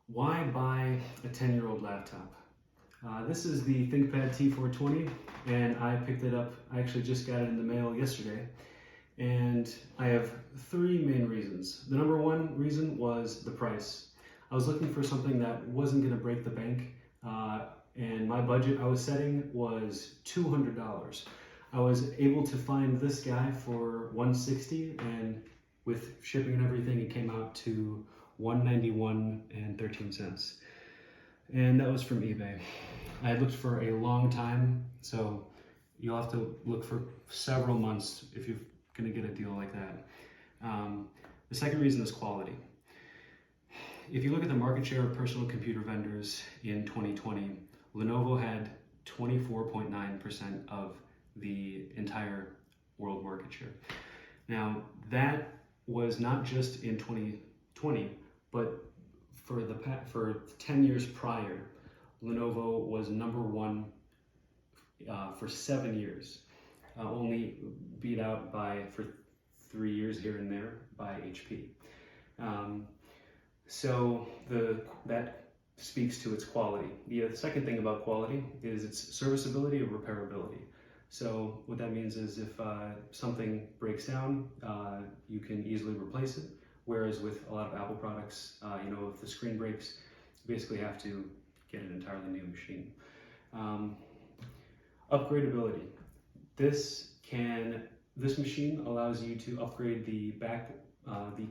Why buy a 10-year-old laptop? This is the Thinkpad T420, and I picked it up. I actually just got it in the mail yesterday, and I have three main reasons. The number one reason was the price. I was looking for something that wasn't going to break the bank, and my budget I was setting was $200. I was able to find this guy for $160, and with shipping and everything, it came out to $191.13, and that was from eBay. I had looked for a long time, so you'll have to look for several months if you're going to get a deal like that. The second reason is quality. If you look at the market share of personal computer vendors in 2020, Lenovo had 24.9% of the entire world market share. Now, that was not just in 2020, but for 10 years prior, Lenovo was number one for 7 years, only beat out for 3 years here and there by HP. So that speaks to its quality. The second thing about quality is its serviceability or repairability. So what that means is if something breaks down, you can easily replace it. Whereas with a lot of Apple products, if the screen breaks, you basically have to get an entirely new machine. Upgradability. This machine allows you to upgrade the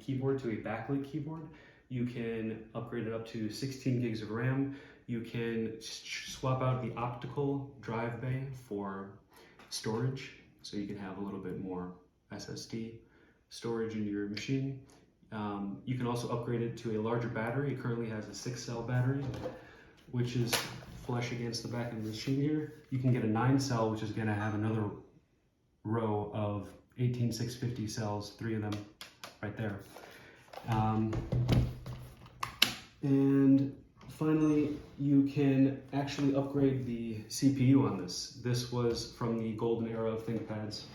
keyboard to a backlit keyboard. You can upgrade it up to 16 gigs of RAM. You can swap out the optical drive bay for storage, so you can have a little bit more SSD storage in your machine. You can also upgrade it to a larger battery. It currently has a 6-cell battery, which is flush against the back of the machine here. You can get a 9-cell, which is going to have another row of 18650 cells, 3 of them right there. And finally, you can actually upgrade the CPU on this. This was from the golden era of ThinkPads,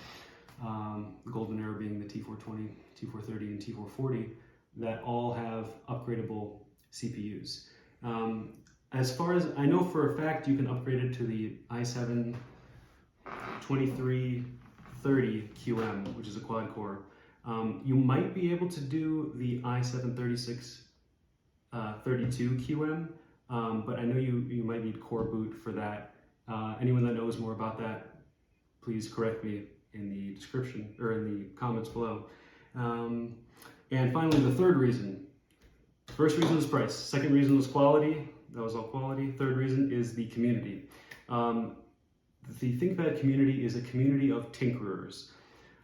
the golden era being the T420, T430, and T440, that all have upgradable CPUs. As far as I know for a fact, you can upgrade it to the i7-2330 QM, which is a quad core. You might be able to do the i7-3632 QM, but I know you might need core boot for that. Anyone that knows more about that, please correct me in the description or in the comments below. And finally, the third reason. First reason was price. Second reason was quality. That was all quality. Third reason is the community. The ThinkPad community is a community of tinkerers.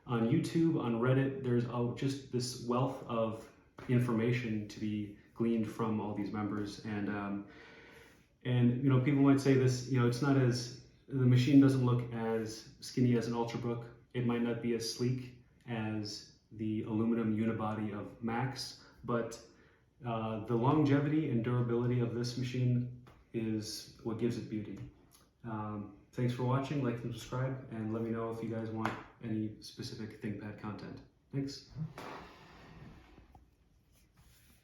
On YouTube, on Reddit, there's just this wealth of information to be gleaned from all these members. And people might say this, it's not the machine doesn't look as skinny as an Ultrabook. It might not be as sleek as the aluminum unibody of Macs, but the longevity and durability of this machine is what gives it beauty. Thanks for watching, like and subscribe, and let me know if you guys want any specific ThinkPad content. Thanks.